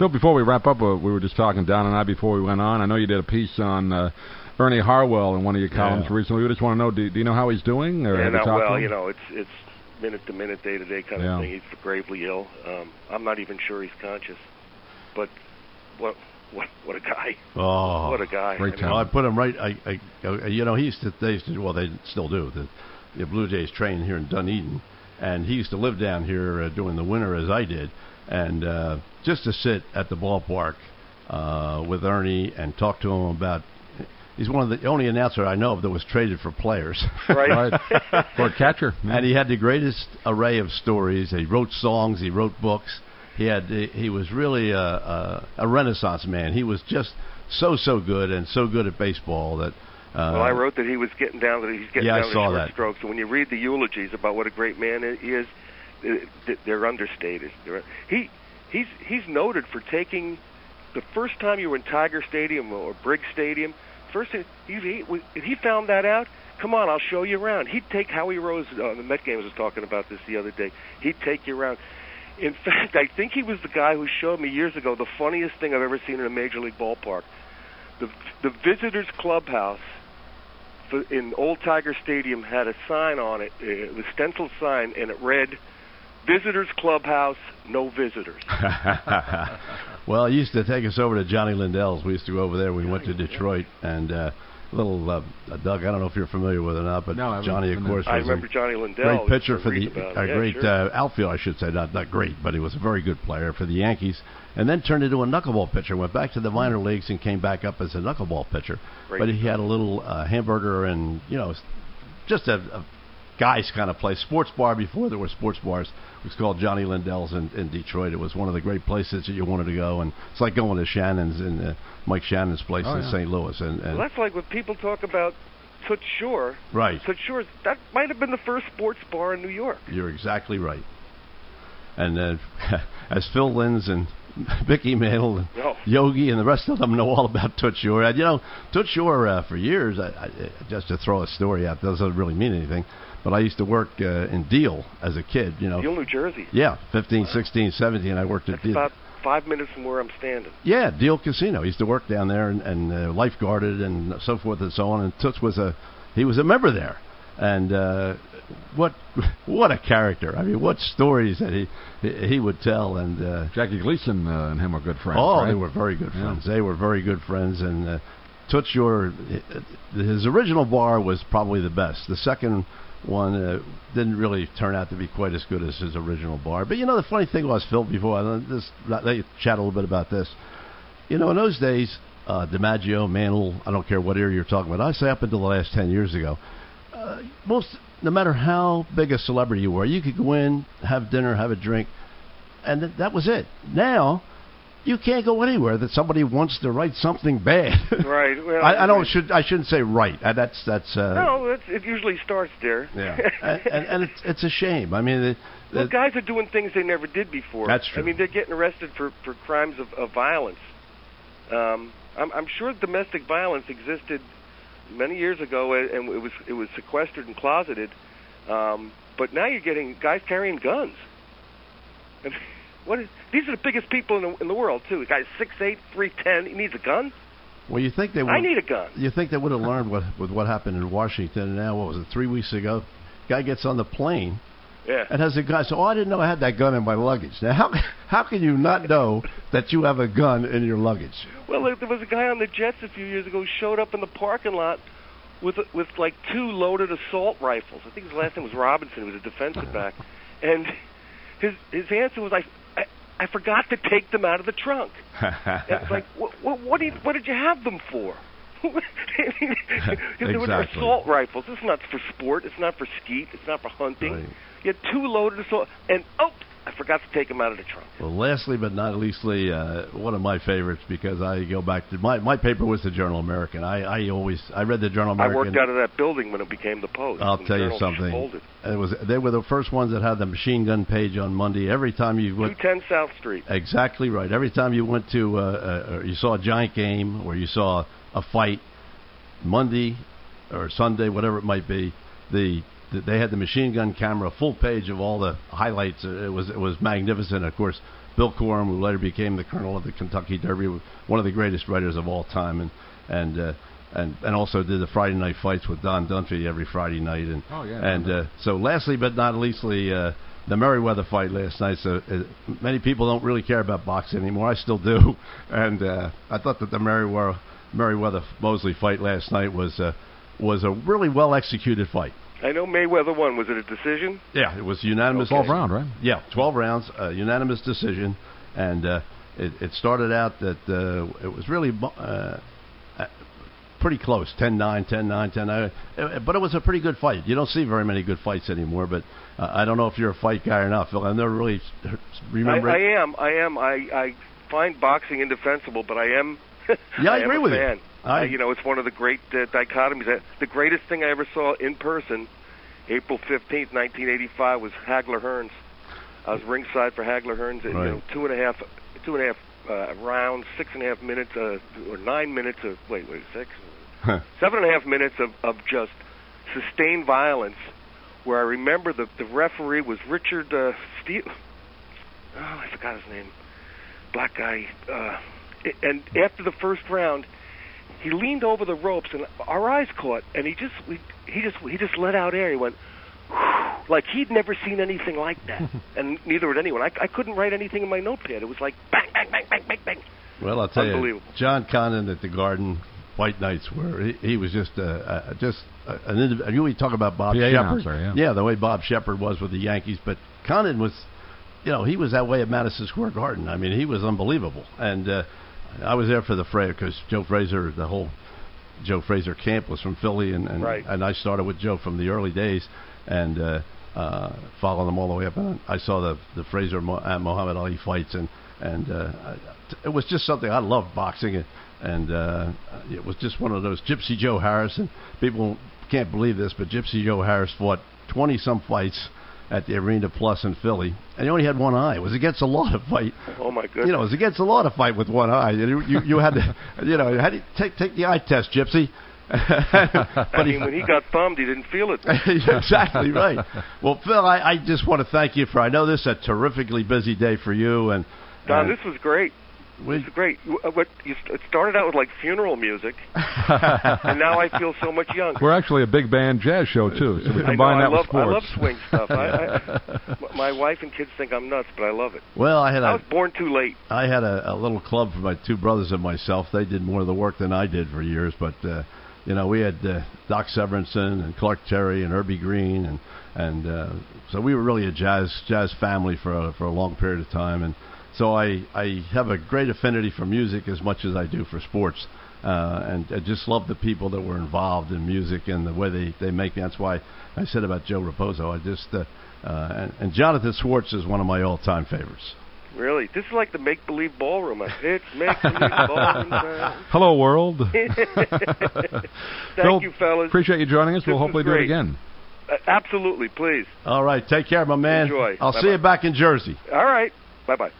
Phil, before we wrap up, we were just talking, Don and I, before we went on. I know you did a piece on Ernie Harwell in one of your columns recently. We just want to know, do you know how he's doing? Or have you talked to him? You know, it's minute to minute, day to day kind of thing. He's gravely ill. I'm not even sure he's conscious. But what a guy! Oh, what a guy! I put him right. You know, they used to. Well, they still do. The Blue Jays train here in Dunedin, and he used to live down here during the winter as I did, and just to sit at the ballpark with Ernie and talk to him about. He's one of the only announcer I know of that was traded for players. Right. For a catcher. Yeah. And he had the greatest array of stories. He wrote songs. He wrote books. He was really a Renaissance man. He was just so good and so good at baseball that. Well, I wrote that he was getting down to short strokes. And when you read the eulogies about what a great man he is, they're understated. He's noted for taking the first time you were in Tiger Stadium or Briggs Stadium. First, if he found that out, come on, I'll show you around. He'd take Howie Rose on the Met games. Was talking about this the other day. He'd take you around. In fact, I think he was the guy who showed me years ago the funniest thing I've ever seen in a major league ballpark. The visitors' clubhouse in Old Tiger Stadium had a sign on it. It was a stenciled sign, and it read, "Visitors Clubhouse, no visitors." Well, he used to take us over to Johnny Lindell's. We used to go over there. We went to Detroit, and little Doug, I don't know if you're familiar with it or not, but Johnny, of course, I remember Johnny Lindell. Great pitcher for the outfield, I should say, not great, but he was a very good player for the Yankees, and then turned into a knuckleball pitcher. Went back to the minor leagues and came back up as a knuckleball pitcher. But he had a little hamburger and just a guys kind of place, sports bar before there were sports bars. It was called Johnny Lindell's in Detroit. It was one of the great places that you wanted to go, and it's like going to Shannon's in Mike Shannon's place in St. Louis. And well, that's like when people talk about Toots Shore. Right. Toots Shore, that might have been the first sports bar in New York. You're exactly right. And as Phil Linz and Mickey Mantle and Yogi and the rest of them know all about Toots Shore. Toots Shore for years, just to throw a story out, doesn't really mean anything, but I used to work in Deal as a kid. Deal, New Jersey. Yeah, 15, 16, 17, I worked at Deal. About 5 minutes from where I'm standing. Yeah, Deal Casino. I used to work down there and lifeguarded and so forth and so on, and Toots was a member there. And what a character! I mean, what stories that he would tell. And Jackie Gleason and him were good friends. Oh, right? They were very good friends. They were very good friends. And Toots Shore, his original bar was probably the best. The second one didn't really turn out to be quite as good as his original bar. But the funny thing was, Phil, before I let you chat a little bit about this. In those days, DiMaggio, Mantle, I don't care what era you're talking about. I say up until the last 10 years ago, no matter how big a celebrity you were, you could go in, have dinner, have a drink, and that was it. Now, you can't go anywhere that somebody wants to write something bad. Right. Well, I shouldn't say right. That's no. It usually starts there. Yeah. and it's a shame. I mean, guys are doing things they never did before. That's true. I mean, they're getting arrested for crimes of violence. I'm sure domestic violence existed many years ago, and it was sequestered and closeted. But now you're getting guys carrying guns. And these are the biggest people in the world too. The guy's 6'8", 310. He needs a gun. Well, you think they would? I need a gun. You think they would have learned what happened in Washington? And now, what was it? 3 weeks ago, guy gets on the plane. Yeah. And has a gun. So, I didn't know I had that gun in my luggage. Now, how can you not know that you have a gun in your luggage? Well, there was a guy on the Jets a few years ago who showed up in the parking lot with like 2 loaded assault rifles. I think his last name was Robinson. He was a defensive back, and his answer was, I forgot to take them out of the trunk. It's like, what did you have them for? They were assault rifles. This is not for sport. It's not for skeet. It's not for hunting. Right. You had 2 loaded assault, and I forgot to take them out of the trunk. Well, lastly but not leastly, one of my favorites, because I go back to my paper was the Journal American. I read the Journal American. I worked out of that building when it became the Post. I'll tell you something. They were the first ones that had the machine gun page on Monday. Every time you went 210 South Street. Exactly right. Every time you went to you saw a Giant game or you saw a fight, Monday or Sunday, whatever it might be, they had the machine gun camera, full page of all the highlights. It was magnificent. Of course, Bill Corum, who later became the colonel of the Kentucky Derby, one of the greatest writers of all time, and also did the Friday night fights with Don Dunphy every Friday night. And so lastly but not leastly, the Merriweather fight last night. So many people don't really care about boxing anymore. I still do, and I thought that the Merriweather Mosley fight last night was a really well executed fight. I know Mayweather won. Was it a decision? Yeah, it was unanimous. 12 round, right? Yeah, 12 rounds, unanimous decision, and it started out that it was really pretty close, 10-9, 10-9, 10-9. But it was a pretty good fight. You don't see very many good fights anymore, but I don't know if you're a fight guy or not, Phil. I never really remember. I am. I find boxing indefensible, but I am. Yeah, I agree with fan. you. It's one of the great dichotomies. The greatest thing I ever saw in person, April 15th, 1985, was Hagler Hearns. I was ringside for Hagler Hearns. Right. Two and a half rounds, 6.5 minutes, or 9 minutes of 7.5 minutes of just sustained violence. Where I remember the referee was Richard Steele. Oh, I forgot his name. Black guy. And after the first round, he leaned over the ropes, and our eyes caught, and he just let out air. He went, like he'd never seen anything like that, and neither had anyone. I couldn't write anything in my notepad. It was like bang, bang, bang, bang, bang, bang. Well, I'll tell you, John Condon at the Garden Fight Nights, where he was just an individual. You talk about Bob Shepard, yeah, the way Bob Shepard was with the Yankees, but Condon was, he was that way at Madison Square Garden. I mean, he was unbelievable, and I was there for the Fraser because Joe Fraser, the whole Joe Fraser camp was from Philly, and right. And I started with Joe from the early days, and followed them all the way up. And I saw the Fraser Muhammad Ali fights, and it was just something. I loved boxing, and it was just one of those. Gypsy Joe Harris, and people can't believe this, but Gypsy Joe Harris fought 20-some fights at the Arena Plus in Philly, and he only had one eye. It was against a lot of fight. Oh my goodness! It was against a lot of fight with one eye. You had to, had to take the eye test, Gypsy. But when he got thumbed, he didn't feel it. Exactly right. Well, Phil, I just want to thank you for. I know this is a terrifically busy day for you, and Don, this was great. This is great. It started out with like funeral music, and now I feel so much younger. We're actually a big band jazz show too, so we combine that with sports. I love swing stuff. My wife and kids think I'm nuts, but I love it. Well, I was born too late. I had a little club for my two brothers and myself. They did more of the work than I did for years, but we had Doc Severinsen and Clark Terry and Herbie Green, and so we were really a jazz family for a long period of time, and so I have a great affinity for music as much as I do for sports, and I just love the people that were involved in music and the way they make me. That's why I said about Joe Raposo. And Jonathan Swartz is one of my all-time favorites. Really? This is like the make-believe ballroom. It's make-believe ballroom time. Hello, world. Thank you, fellas. Appreciate you joining us. We'll hopefully do it again. Absolutely, please. All right. Take care, my man. Enjoy. I'll see you back in Jersey. All right. Bye-bye.